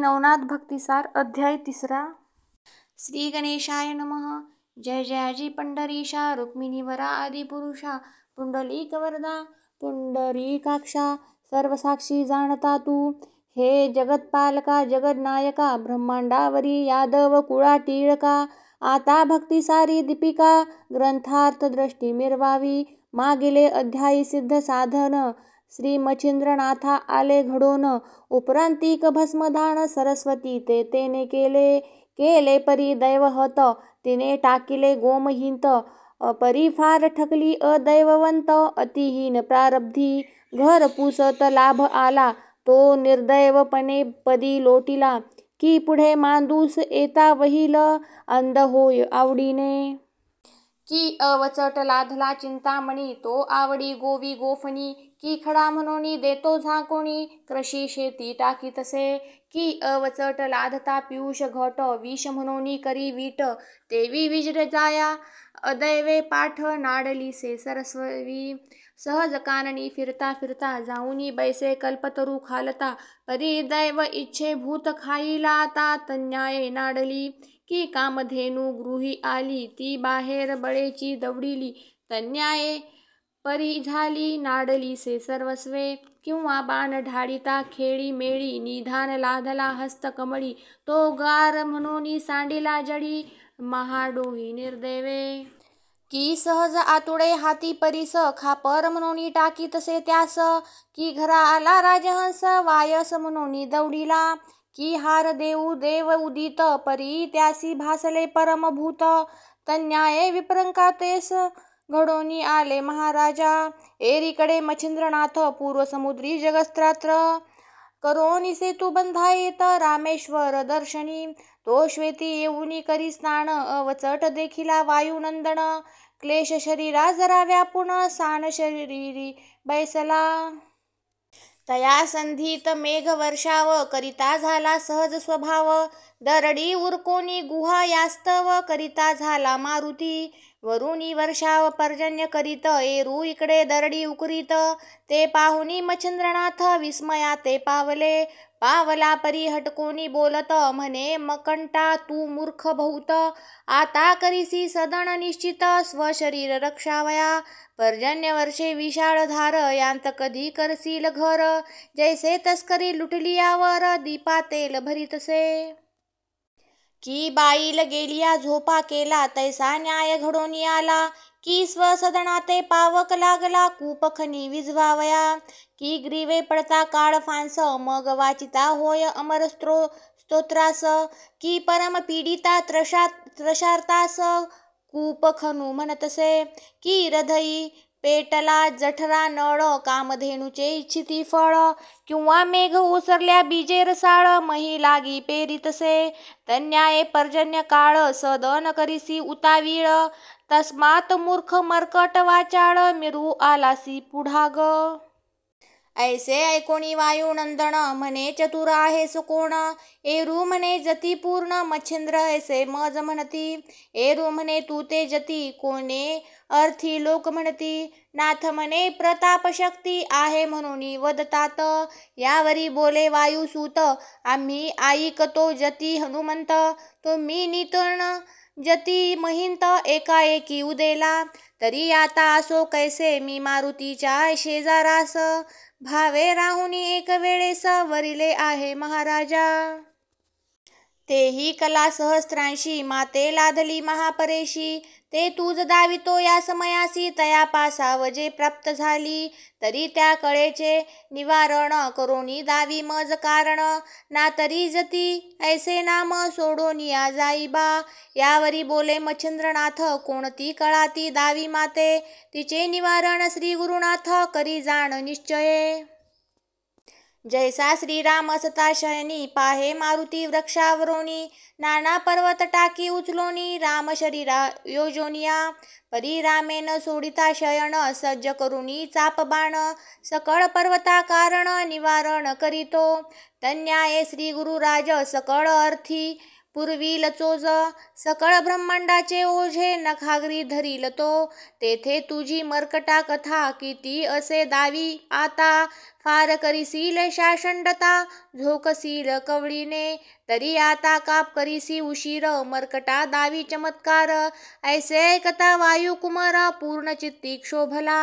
नवनाथ भक्तिसार अध्याय 3. श्री गणेशाय नमः. जय जयाजी पंढरीशा, रुक्मिणीवरा आदिपुरुषा, पुंडलिक वरदा पुंडरीकाक्षा, सर्वसाक्षी जाणता तू. हे जगतपालका जगन्नायका, ब्रह्मांडावरी यादव कुळा टिळका. आता भक्तिसारी दीपिका, ग्रंथार्थ दृष्टी मिरवावी. मागिले अध्यायी सिद्ध साधन, श्री मच्छिंद्रनाथा आले घडोन. उपरांतिक भस्मदान सरस्वती ते तेने केले परी दैवहत. तिने टाकिले गोमहिंत, परी फार ठकली अदैववंत. अतिहीन प्रारब्धी घर पुसत लाभ आला, तो निर्दैवपणे पदी लोटिला. की पुढे मांदूस येता वहील, अंध होय आवडीने. की अवचट लाधला चिंतामणी, तो आवडी गोवी गोफणी. की खडा म्हणून देतो झाकोणी, कृषी शेती टाकी तसे. की अवचट लाधता पियुष घट, विष म्हणून करी वीट. तेवी विजर जाया अदैवे पाठ, नाडलीसे सरस्वती. सहज काननी फिरता फिरता, जाऊनी बैसे कल्पतरू खालता. परी दैव इच्छे भूत खाईला, आता तन्याये नाडली. की कामधेनू गृही आली, ती बाहेर बळेची दवडिली. तन्याये परी झाली नाडलीसे सर्वस्वे. किंवा बाण ढाळीता खेळी मेळी, निधान लाधला हस्त कमळी. तो गार म्हणून सांडिला जडी, महाडोही निर्दैवे. की सहज आतुडे हाती परीस, खापर म्हणून टाकी तसे त्यास. की घरा आला राजहंस, वायस म्हणून दौडिला. की हार देऊ देव उदित, परी त्यासी भासले परमभूत. तन्याये विप्रंकातेस घडोनी आले महाराजा. एरीकडे मच्छिंद्रनाथ, पूर्व समुद्री जगस्त्रात्र. करोनी सेतू बंधायेत रामेश्वर दर्शनी. तो श्वेती येऊनी करी स्नान, अवचट देखिला वायुनंदन. क्लेश शरीरा जरा व्यापून, सान शरीरी बैसला. तया संधीत मेघ वर्षाव, करिता झाला सहज स्वभाव. दरडी उरकोनी गुहा यास्तव, करिता झाला मारुती. वरुणी वर्षाव पर्जन्य करीत, एरू इकडे दरडी उकरीत. ते पाहुनी मच्छिंद्रनाथ विस्मया ते पावले. पावला परी हटकोनी बोलत, म्हणे मकंटा तू मूर्ख बहुत. आता करीसी सदन निश्चित, स्वशरीर रक्षावया. पर्जन्य वर्षे विशाळ धार, यांत कधी करसील घर. जैसे तस्करी लुटली यावर, दीपा तेल भरीतसे. की बाईल गेलिया झोपा केला, तैसा न्याय घडोनी आला. की स्वसदनाते पावक लागला, कूपखनी विझवावया. की ग्रीवे पडता काळ फांस, मग वाचिता होय अमर स्तोत्रास. की परम पीडिता त्रशार्तास, कूपखनू म्हणतसे. की हृदयी पेटला जठरा नळ, कामधेनूचे इच्छिती फळ. किंवा मेघ ओसरल्या बीजे रसाळ, मही लागी पेरितसे. तन्याये पर्जन्य काळ, सदन करीसी उतावीळ. तस्मात मूर्ख मर्कट वाचाळ, मिरू आलासी पुढाग. ऐसे ऐकोणी वायुनंदन, म्हणे चतुर आहेस कोण. एरू म्हणे जती पूर्ण, मच्छिंद्र ऐसे मज म्हणती. एरू म्हणे तू ते जती, कोणे अर्थी लोक म्हणती. नाथ म्हणे प्रताप शक्ती आहे म्हणून वदतात. यावरी बोले वायुसूत, आम्ही ऐकतो जती हनुमंत. तुम्ही नितण जती महिंत, एकाएकी उदेला. तरी आता असो कैसे, मी मारुतीच्या शेजारास. भावे राहुनी एक वेळेस, वरिले आहे महाराजा. तेही कला सहस्त्रांशी, माते लाधली महापरेशी. ते तूज दावितो या समयासी, तया पासावजे प्राप्त झाली. तरी त्या कळेचे निवारण, करोनी दावी मज कारण. ना तरी जती ऐसे नाम, सोडोनिया जाईबा. यावरी बोले मच्छिंद्रनाथ, कोणती कळा ती दावी माते. तिचे निवारण श्री गुरुनाथ, करी जाण निश्चये. जैसा श्रीराम असता शयनी, पाहे मारुती वृक्षावरोनी. नाना पर्वत टाकी उचलोनी, राम शरीरा योजोनिया. परी रामेन सोडिता शयन, सज्ज करुनी चाप बाण. सकळ पर्वता कारण, निवारण करीतो. तन्याये श्री गुरुराज सकळ अर्थी. पुरविल चोज सकळ ब्रह्मांडाचे ओझे नखागरी धरील तो तेथे तुझी मर्कटा कथा किती असे दावी आता फार करीसील शाषंडता झोकसील कवळीने तरी आता काप करीसी उशीर मर्कटा दावी चमत्कार ऐसे ऐकता वायू कुमार पूर्ण चित्ती क्षोभला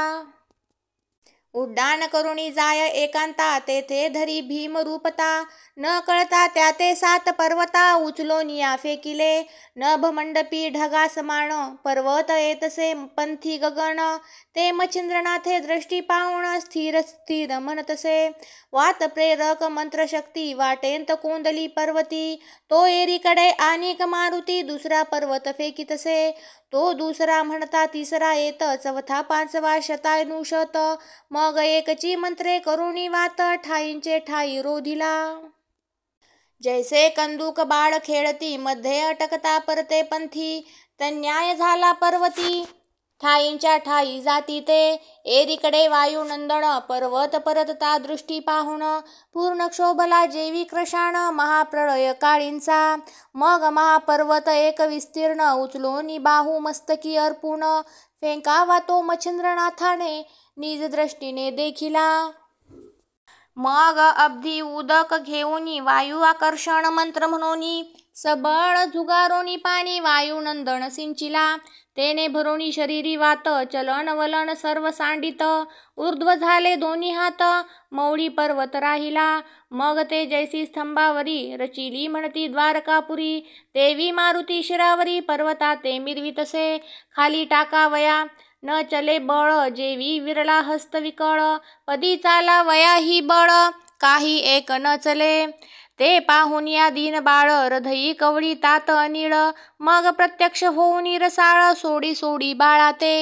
उड्डाण करुणी जाय एकांता तेथे धरी भीम रूपता न कळता त्या ते 7 पर्वता उचलोनिया फेकिले नभ मंडपी ढगा समान पर्वत येतसे पंथी गगन ते मच्छिंद्रनाथे दृष्टी पाहुण स्थिर स्थिर म्हणतसे वात प्रेरक मंत्रशक्ती वाटेंत कोंदली पर्वती तो एरीकडे आणिक मारुती दुसरा पर्वत फेकितसे तो दुसरा म्हणता तिसरा येत चौथा 5वा शतानुशत मग एकची मंत्रे करुणी वात ठाईंचे ठाई रोधिला जैसे कंदूक बाळ खेळती मध्ये अटकता परते पंथी तन्याय झाला पर्वती ठाईंच्या ठाई जाती ते एरीकडे वायुनंदन पर्वत परतता दृष्टी पाहुण पूर्ण क्षोभला जेवी क्रशाण महाप्रळय काळींचा मग महापर्वत एक विस्तीर्ण उचलोनी बाहू मस्तकी अर्पूण फेंकावा तो मच्छिंद्रनाथाने निज दृष्टीने देखिला मग अब्धी उदक घेऊनी वायू आकर्षण मंत्र म्हणोनी सबळ झुगारोनी पाणी वायुनंदन सिंचिला तेने भरोनी शरीरी वात चलन वलन सर्व सांडित ऊर्ध्व झाले दोन्ही हात मौळी पर्वत राहिला मग ते जैसी स्तंभावरी रचिली म्हणती द्वारकापुरी देवी मारुती शिरावरी पर्वता ते मिरवितसे खाली टाकावया न चले बळ जेवी विरला हस्त विकळ पदी चाला वया ही बळ काही एक न चले ते पाहून या दीन बाळ हृदयी कवळी तात अनिळ मग प्रत्यक्ष होऊन रसाळ सोडी सोडी बाळा ते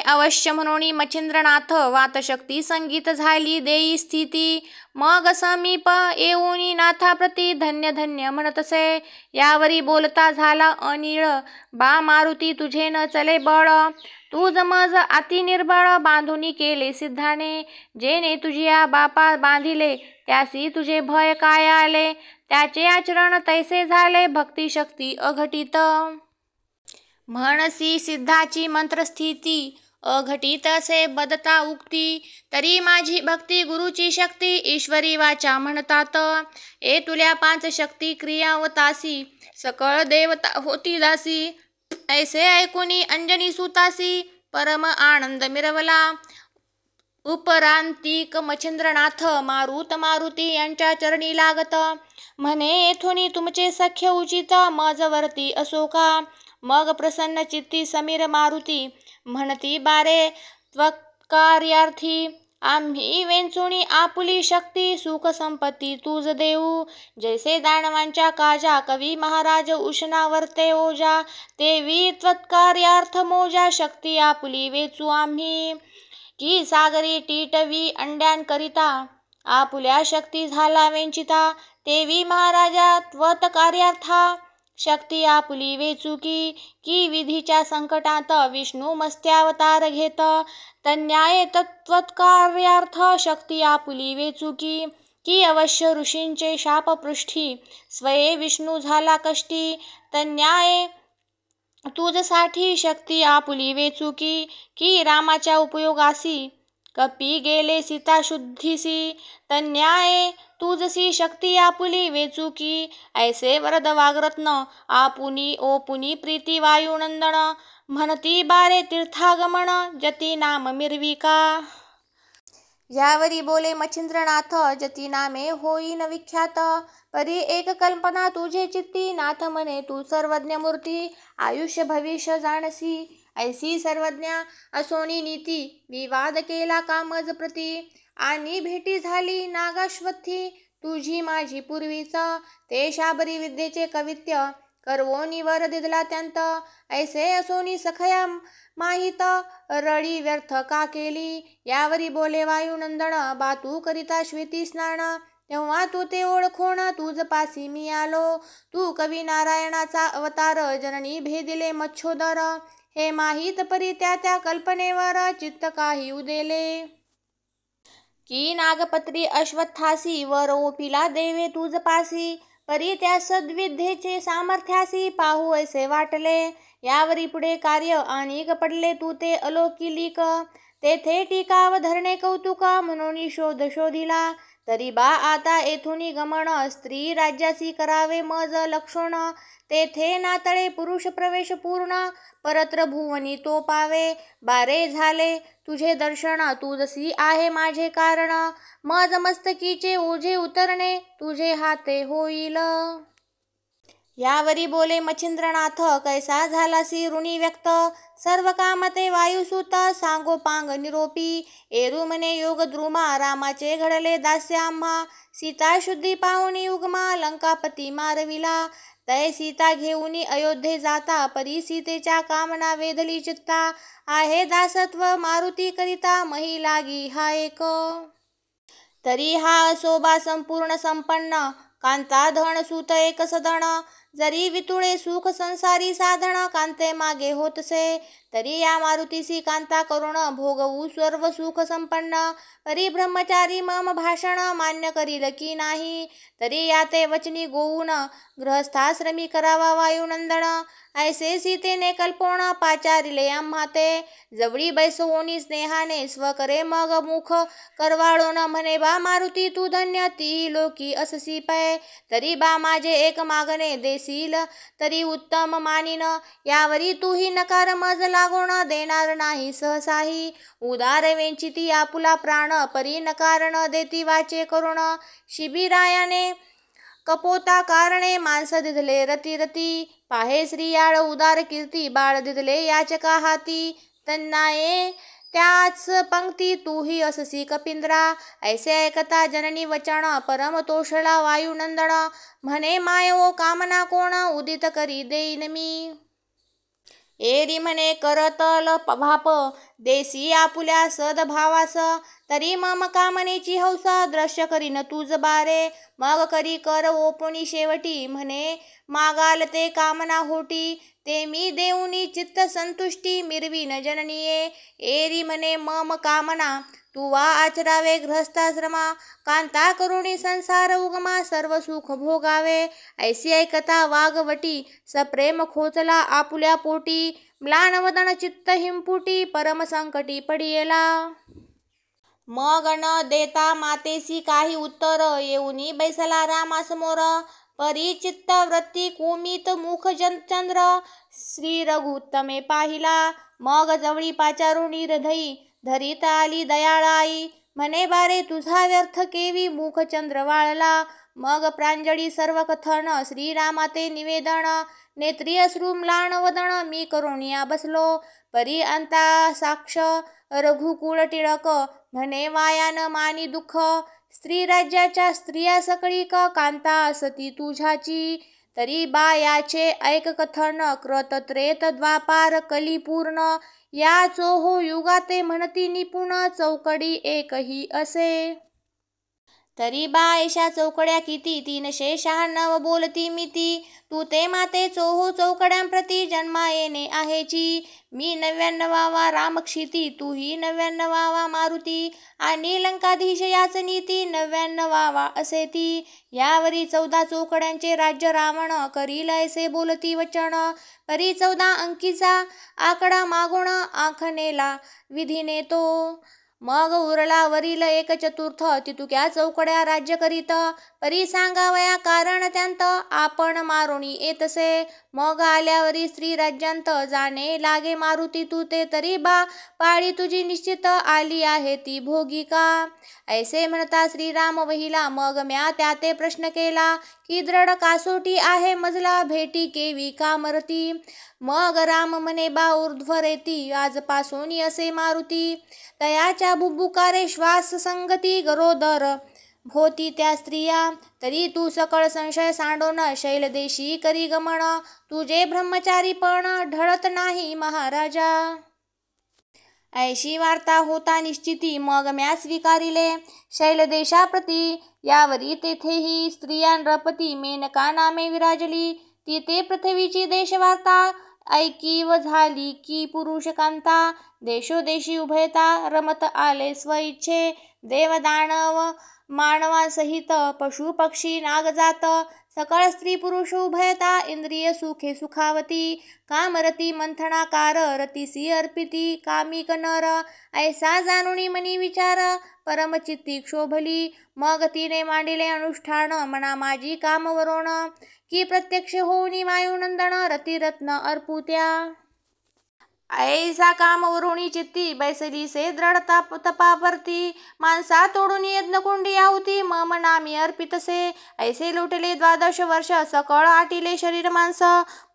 अवश्य म्हणून मच्छिंद्रनाथ वातशक्ती संगीत झाली देई स्थिती मग समीप येऊनी नाथाप्रती धन्य धन्य म्हणतसे यावरी बोलता झाला अनिळ बा मारुती तुझे न चले बळ तू जमज अति निर्बळ बांधुनी केले सिद्धाने जेने तुझिया बापा बांधिले त्यासी तुझे भय काय आले त्याचे आचरण तैसे झाले भक्ती शक्ती अघटित म्हणसी सिद्धाची मंत्रस्थिती अघटित असे बदता उक्ती तरी माझी भक्ती गुरुची शक्ती ईश्वरी वाचा म्हणतात ए तुल्या 5 शक्ती क्रियावतासी सकळ देवता होती दासी ऐसे ऐकुनी अंजनी सुतासी परम आनंद मिरवला उपरांतिक मच्छिंद्रनाथ मारुती यांच्या चरणी लागत म्हणे येथुनी तुमचे सख्य उचित मजवरती असो का मग प्रसन्न चित्ती समीर मारुती म्हणती बारे त्वत्कार्यार्थी आम्ही वेंचुणी आपुली शक्ती सुख संपत्ती तुझ देऊ जैसे दानवांच्या काजा कवी महाराज उष्णावर्ते ओजा तेवी त्वत्कार्यार्थ मोजा शक्ती आपुली वेचू आम्ही की सागरी टीटवी अंड्यांकरिता आपुल्या शक्ती झाला वेंचिता तेवी महाराजा त्वत्कार्यार्था शक्ती आपुली वेचुकी की विधीच्या संकटात विष्णू मस्त्यावतार घेत तन्याय तत्त्वत्कार्यार्थ शक्ती आपुली वेचुकी की अवश्य ऋषींचे शापपृष्ठी स्वये विष्णू झाला कष्टी तन्याय तुझसाठी शक्ती आपुली वेचुकी की रामाच्या उपयोगासी कपी गेले सीता शुद्धीसी तन्याय तुझसी शक्ती आपुली वेचुकी ऐसे वरद वाग्रत्न आपुनी ओपुनी प्रीती वायुनंदन म्हणती बारे तीर्थागमन जती नाम मिरविका यावरी बोले मच्छिंद्रनाथ जती नामे होईन विख्यात परी एक कल्पना तुझे चित्ती नाथ म्हणे तू सर्वज्ञ मूर्ती आयुष्य भविष्य जाणसी ऐसी सर्वज्ञा असोनी नीती विवाद केला कामज प्रती आणि भेटी झाली नागाश्वत्थी तुझी माझी पूर्वीच ते शाबरी विद्येचे कवित्य करवोनी वर दिदला त्यांत ऐसे असोनी सखया माहित रळी व्यर्थ का केली यावरी बोले वायुनंदन बा तू करिता श्वेती स्नान तेव्हा तू ते ओळखोण तुझ पासी मी आलो तू कवी नारायणाचा अवतार जननी भेदिले मच्छोदर हे माहीत परी त्या कल्पनेवर चित्त काही उदेले की नागपत्री अश्वत्थासी वर ओपिला देवे तुझ पासी परी त्या सद्विद्येचे सामर्थ्यासी पाहू ऐसे वाटले. यावरी पुढे कार्य आणिक पडले तू ते अलौकिक. तेथे टीकाव धरणे कौतुक म्हणून शोध शोधिला. तरी बा आता येथून गमन स्त्री राज्यासी करावे मज लक्षण. तेथे नातळे पुरुष प्रवेश पूर्ण परत्र भुवनी तो पावे. बारे झाले तुझे दर्शन तू जशी आहे माझे कारण. मज मस्तकीचे ओझे उतरणे तुझे हाते होईल. यावरी बोले मच्छिंद्रनाथ कैसा झालासी ऋणी व्यक्त. सर्व कामते वायुसूत सांगोपांग निरोपी. एरू म्हणे योग द्रुमा रामाचे घडले दास्य आम्हा. सीता शुद्धी पाहुणी उगमा लंकापती मारविला. तय सीता घेऊनी अयोध्ये जाता परी सीतेच्या कामना वेधली चित्ता. आहे दासत्व मारुती करिता मही लागी हा एक. तरी हा शोभा संपूर्ण संपन्न कांता धन सुत एक सदन. जरी वितुळे सुख संसारी साधन कांते मागे होतसे. तरी या मारुतीसी कांता करुण भोगवू सर्व सुख संपन्न. परी ब्रह्मचारी मम भाषण मान्य करील की नाही. तरी याते वचनी गोऊन गृहस्थाश्रमी करावा वायुनंदन. ऐसे सीतेने कल्पवण पाचारिले आम्हा ते. जवळी बैसवोनी स्नेहाने स्वकरे मग मुख करवाळोन म्हणे बा मारुती तू धन्य ती लोकी अससी पै. तरी बा माझे एक मागणे देशील तरी उत्तम मानिन. यावरी तूही नकार मज लागोण देणार नाही सहसाही. उदार वेंचिती आपुला प्राण परी नकार न देती वाचे करुण. शिबिरायाने कपोता कारणे माणस दिधले रती रती. पाहे स्त्रियाळ उदार कीर्ती बाळ दिधले याचका हाती. तन्नाये त्याच पंक्ती तूही अससी कपिंद्रा. ऐसे ऐकता जननी वचन परम तोषला वायुनंदन. म्हणे मायो कामना कोण उदित करी देईन मी. एरी म्हणे करतल भाप देसी आपुल्या सद्भावास. तरी मम कामनेची हौस दृश्य करीन तुझ बारे. मग करी कर ओपुनी शेवटी म्हणे मागाल ते कामना होटी. ते मी देऊनी चित्त संतुष्टी मिरवीन जननीये. एरी म्हणे मम कामना तू वा आचरावे गृहस्थाश्रमा. कांता करुणी संसार उगमा सर्व सुख भोगावे. ऐसी ऐकता वागवटी सप्रेम खोचला आपुल्या पोटी. म्लानवदन चित्त हिंपुटी परम संकटी पडियेला. मग न देता मातेसी काही उत्तर येऊनी बैसला रामासमोर. परी चित्त वृत्ती कुमित मुख चंद्र श्री रघुत्तमे पाहिला. मग जवळी पाचारुणी हृदयी धरीत आली दयाळाई. म्हणे बारे तुझा व्यर्थ केवी मुखचंद्र वाळला. मग प्रांजळी सर्व कथन श्रीरामाते निवेदन. नेत्री अश्रू म्लान वदन मी करुणिया बसलो. परी अंता साक्ष रघुकुळ टिळक म्हणे वायान मानी दुःख. स्त्री राज्याच्या स्त्रिया सकळीक कांता असती तुझ्याची. तरी बा याचे ऐक कथन कृत त्रेत द्वापार कली पूर्ण. या चोहो युगाते म्हणती निपुण चौकडी एकही असे. तरी बा ऐशा चौकड्या किती 396 बोलती मिती. तू ते माते चोहो चौकड्यांप्रती जन्मा येणे आहेची. मी 99वा रामक्षिती तूही 99वा मारुती. आणि लंकाधीश याच नीती 99वा असे ती. यावरी 14 चौकड्यांचे राज्य रावण करील ऐसे बोलती वचन. परी 14 अंकीचा आकडा मागुण आखणेला विधीने तो. मग उरला वरील 1/4 तितुक्या चौकड्या राज्य करीत. परी सांगावया कारण त्यांत आपण मारुणी येतसे. मग आल्यावरी स्त्री राज्यांत जाणे लागे मारुती तू ते. तरी बा पाळी तुझी निश्चित आली आहे ती भोगिका. ऐसे म्हणता श्रीराम वहिला. मग म्या त्याते प्रश्न केला की दृढ कासोटी आहे मजला भेटी केवी कामरती. मग राम म्हणे बा ऊर्ध्व रेती आजपासून असे मारुती. तयाच्या बुब्बुकारे श्वास संगती गरोदर होती त्या स्त्रिया. तरी तू सकळ संशय सांडोन शैलदेशी करी गमन. तुझे ब्रह्मचारीपण ढळत नाही महाराजा. ऐशी वार्ता होता निश्चिती मग म्या स्वीकारिले शैलदेशाप्रती. यावरी तेथेही स्त्रिया नृपती मेनका नामे विराजली. ती ते पृथ्वीची देशवार्ता ऐकीव झाली की पुरुष कांता. देशोदेशी उभयता रमत आले स्वइच्छे. देवदानव मानवासहित पशु पक्षी नागजात सकळ स्त्री पुरुष उभयता इंद्रिय सुखे सुखावती कामरती मंथनाकार रतीसी अर्पिती कामिक नर ऐसा जाणुनी मनी विचार परमचित्ती क्षोभली मग तिने मांडिले अनुष्ठान मना माझी कामवरोण की प्रत्यक्ष होऊनी वायुनंदन रतिरत्न अर्पुत्या ऐसा काम वरुणी चित्ती बैसली से दृढता तपावरती मानसा तोडून यज्ञकुंडी आहुती मम नामी अर्पितसे ऐसे लुटले 12 वर्ष सकळ आटिले शरीर मांस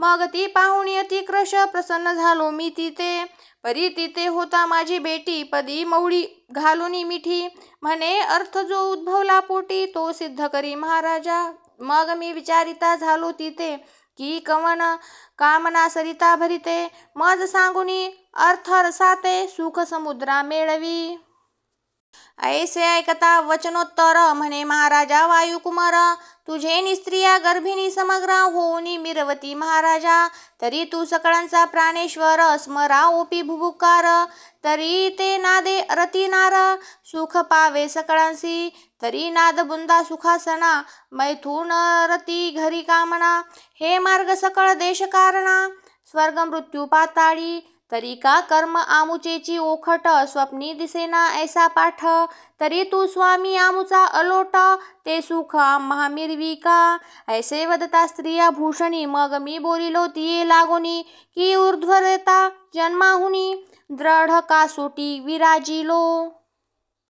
मग ती पाहुणी अति क्रश प्रसन्न झालो मी तिथे परी तिथे होता माझी बेटी पदी मवळी घालून मिठी म्हणे अर्थ जो उद्भवला पोटी तो सिद्ध करी महाराजा मग मी विचारिता झालो तिथे की कवन कामना सरिता भरिते मज सांगुनी अर्थ रसाते सुख समुद्रा मेळवी ऐसे ऐकता वचनोत्तर म्हणे महाराजा वायुकुमार तुझे निस्त्रिया गर्भिणी समग्र होऊनी मिरवती महाराजा तरी तू सकळांचा प्राणेश्वर स्मरा ओपी भुभुकार तरी ते नादे रतिनार सुख पावे सकळांसी तरी नाद बुंदा सुखासना मैथून रती घरी कामना हे मार्ग सकळ देश कारणा स्वर्ग मृत्यू पाताळी तरी का कर्म आमुचेची ओखट स्वप्नी दिसेना ऐसा पाठ तरी तू स्वामी आमुचा अलोट ते सुख आम्हा मिरविका ऐसे वदता स्त्रिया भूषणी मग मी बोलिलो तिये लागोनी की ऊर्ध्वरेता जन्माहुनी दृढ कासोटी विराजिलो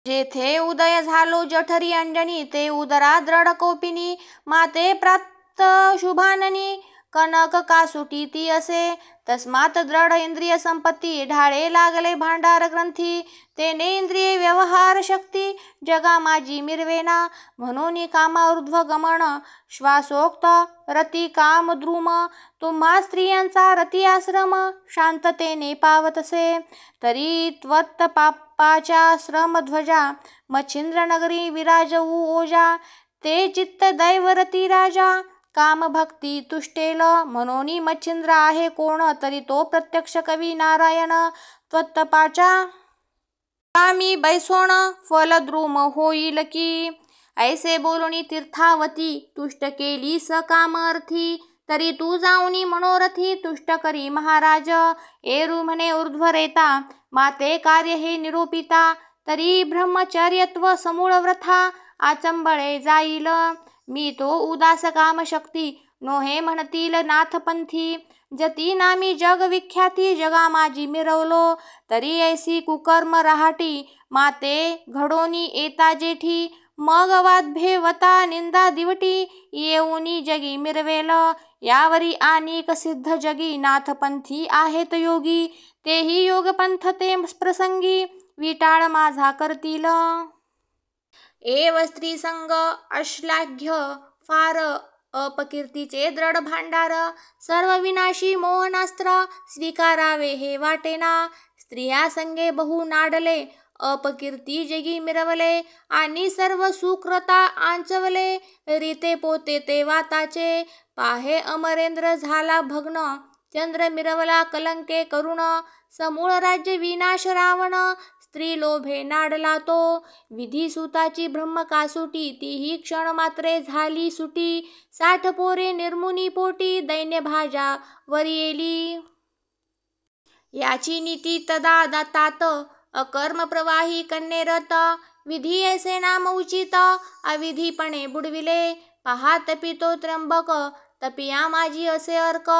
जेथे उदय झालो जठरी अंजनी ते उदरा दृढ कोपिनी माते प्राप्त शुभाननी कनक कासुटी ती असे तस्मात दृढ इंद्रिय संपत्ती ढाळे लागले भांडार ग्रंथी तेने इंद्रिय व्यवहार शक्ती जगा माझी मिरवेना म्हणून कामा ऊर्ध्व गमन श्वासोक्त रती काम द्रुम तुम्हा स्त्रियांचा रती आश्रम शांततेने पावतसे तरी त्वत्त पापाच्या श्रमध्वजा मच्छिंद्र नगरी विराजवू ओजा ते चित्त दैवरती राजा काम भक्ती तुष्टेल म्हणून मच्छिंद्र आहे कोण तरी तो प्रत्यक्ष कवी नारायण त्वत्तपाचा कामी बैसोण फलद्रुम होईल की ऐसे बोलून तीर्थावती तुष्ट केली सकामर्थी तरी तू जाऊनी मनोरथी तुष्ट करी महाराज एरू म्हणे ऊर्ध्वरेता माते कार्य हे निरूपिता तरी ब्रह्मचर्यत्व समूळ व्रथा आचंबळे जाईल मी तो उदास कामशक्ती नोहे म्हणतील नाथपंथी जती नामी जग विख्याती जगा माझी मिरवलो तरी ऐसी कुकर्म रहाटी माते घडोनी येता जेठी मग वादभेवता निंदा दिवटी येऊनी जगी मिरवेल यावरी अनेक सिद्ध जगी नाथपंथी आहेत योगी तेही योगपंथ ते प्रसंगी विटाळ माझा करतील एव स्त्री संग अश्लाघ्य फार अपकीर्तीचे दृढ भांडार सर्व विनाशी मोहनास्त्र स्वीकारावे हे वाटेना स्त्रिया संगे बहु नाडले अपकीर्ती जगी मिरवले आणि सर्व सुकृता आंचवले रीते पोते ते वाताचे पाहे अमरेंद्र झाला भग्न चंद्र मिरवला कलंके करुण समूळ राज्य विनाश रावण स्त्री लोभे नाडला तो विधी सुताची ब्रह्मकासुटी तीही क्षण मात्रे झाली सुटी 60 पोरे निर्मुनी पोटी दैन्य भाजा वरियेली याची नीती तदा दातात अकर्म प्रवाही कन्नेरत विधी ऐसे नाम उचित अविधीपणे बुडविले पहा तपितो त्र्यंबक तपिया माझी असे अर्क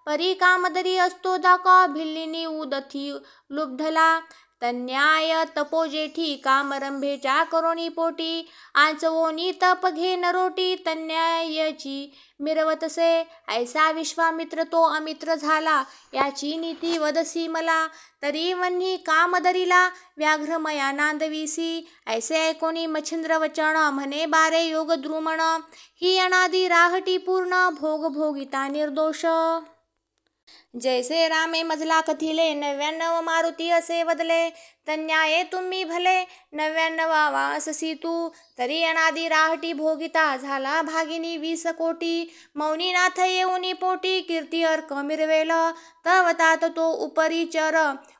परी कामदरी असतो दाक भिल्लिनी उदथी लुब्धला तन्याय तपोजेठी कामरंभेच्या करोनी पोटी आंचवोनी तप घे नरोटी तन्यायची मिरवतसे ऐसा विश्वामित्र तो अमित्र झाला याची नीती वदसी मला तरी वन्ही कामदरीला व्याघ्रमया नांदविसी ऐसे ऐकोनी मच्छिंद्र वचन म्हणे बारे योग द्रुमण ही अनादी राहटी पूर्ण भोग भोगिता निर्दोष जैसे रामे मजला कथिले 99 मारुती असे वदले तन्याये तुम्ही भले 99 अससी तू, तरी अनादि राहटी भोगिता झाला भागिनी 20 कोटी. मौनीनाथ येऊनी पोटी कीर्ती अर्क मिरवेल, तव तात तो उपरी चर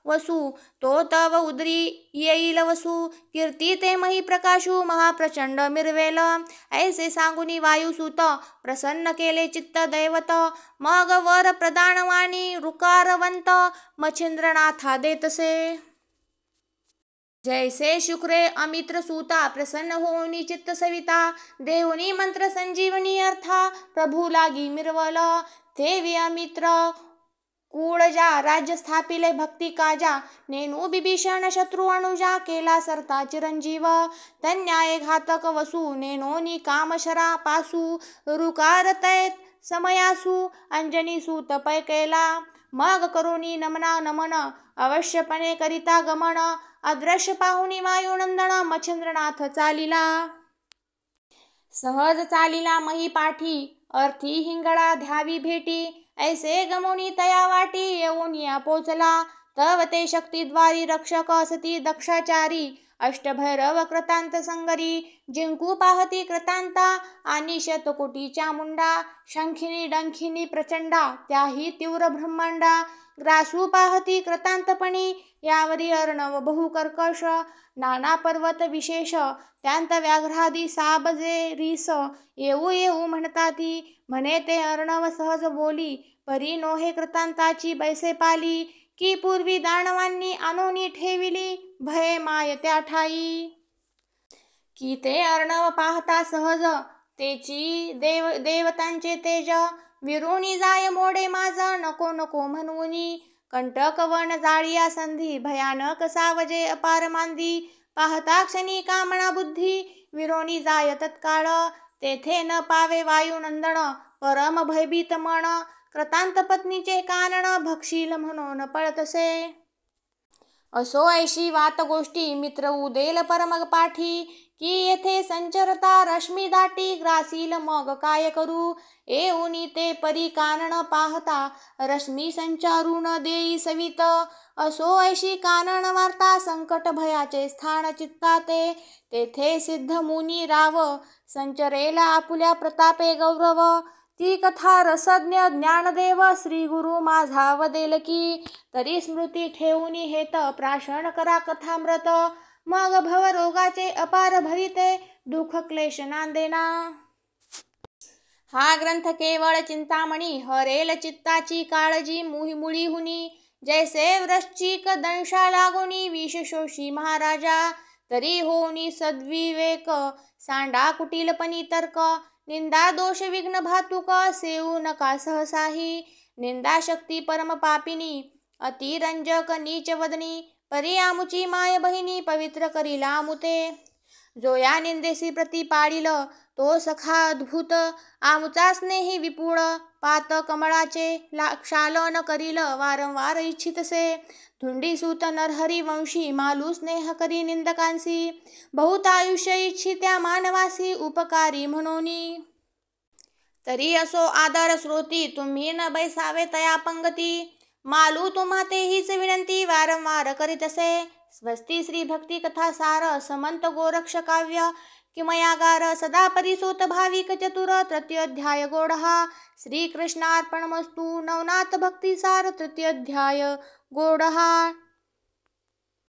वसू, तो तव उदरी येईल वसू. कीर्ती ते मही प्रकाशू महाप्रचंड मिरवेल, ऐसे सांगुनी वायुसूत प्रसन्न केले चित्त दैवत. मग वर प्रदानवाणी रुकारवंत मच्छिंद्रनाथा देतसे. जैसे शुक्रे अमित्र सूता प्रसन्न होऊनी चित्त सविता, देऊनी मंत्र संजीवनी अर्था प्रभू लागी मिरवल. देवी अमित्र कूळजा राज्य स्थापिले भक्ती काजा, नेनू बिभीषण शत्रु अनुजा केला सरता चिरंजीव. तन्याये घातक वसू नेनोनी कामशरा पासू, रुकारतैत समयासू अंजनी सूत पै केला. मग करोनी नमना नमन अवश्यपणे करिता गमन, अदृश्य पाहुनी वायुनंदन मच्छिंद्रनाथ चालिला. सहज चालिला मही पाठी अर्थी हिंगळा ध्यावी भेटी, ऐसे गमोनी तया वाटी येऊनिया पोचला. तव ते शक्तिद्वारी रक्षक असती दक्षाचारी, अष्टभैरव कृतांत संगरी जिंकू पाहती कृतांता. आणि शतकोटीच्या मुंडा शंखिनी डंखिनी प्रचंडा, त्याही तीव्र ब्रह्मांडा. ग्रासू पाहती कृतांतपणी यावरी अर्णव बहुकर्कश, नाना पर्वत विशेष त्यांत व्याघ्रादी साबजे रीस. येऊ येऊ म्हणताती म्हणे ते अर्णव सहज बोली, परी नोहे कृतांताची बैसे पाली. की पूर्वी दानवांनी आणोनी ठेविली, भये माय त्या ठाई. की ते अर्णव पाहता सहज तेची देवतांचे तेज, विरुणी जाय मोडे माझ नको नको म्हणूनी. कंटक वन जाळिया संधी भयानक सावजे अपार मांदी, पाहता क्षणी कामना बुद्धी विरोणी जाय तत्काळ. तेथे न पावे वायुनंदन परम भयभीत मन, कृतांत पत्नीचे कानन भक्षील म्हणून पळतसे. असो ऐशी वात गोष्टी मित्र उदेल परम पाठी, की येथे संचरता रश्मी दाटी ग्रासील मग काय करू. येऊनी ते परी कानन पाहता रश्मी संचारून देई सवित, असो ऐशी कानन वार्ता संकट भयाचे स्थान चित्ताते. तेथे सिद्ध मुनी राव संचरेला आपुल्या प्रतापे गौरव, ती कथा रसज्ञ ज्ञानदेव श्री गुरु माझा वदेल की. तरी स्मृती ठेवूनी हेत प्राशन करा कथामृत, मग भवरोगाचे अपार भरिते दुःख क्लेश नांदेना. हा ग्रंथ केवळ चिंतामणी हरेल चित्ताची काळजी मुळी हुनी, जैसे वृश्चिक दंशा लागोनी विष शोषी महाराजा. तरी होऊनी सद्विवेक सांडा कुटिलपणी तर्क, निंदा दोष विघ्न भातुक सेऊ नका सहसाही. निंदा शक्ती परम पापिनी अतिरंजक नीच वदनी, परी आमुची माय बहिणी पवित्र करीला आमुते. जो या निंदेसी प्रति पाळील तो सखा अद्भुत, आमुचा स्नेही विपुळ पात कमळाचे क्षालन करील वारंवार इच्छितसे. धुंडीसूत नरहरी वंशी मालू स्नेह करी निंदकांसी, बहुत आयुष्य इच्छित्या मानवासी उपकारी म्हणूनी. तरी असो आदर श्रोती तुम्ही न बैसावे तया पंगती, मालू तुम्हा तेहीच विनंती वारंवार करीतसे. स्वस्ती श्री भक्ती कथा सार समंत गोरक्ष काव्य किमयागार सदा परिसोत भाविक चतुर तृतीय अध्याय गोडहा. श्री कृष्णार्पणमस्तु. नवनाथ भक्ती सार तृतीय अध्याय गोडहा.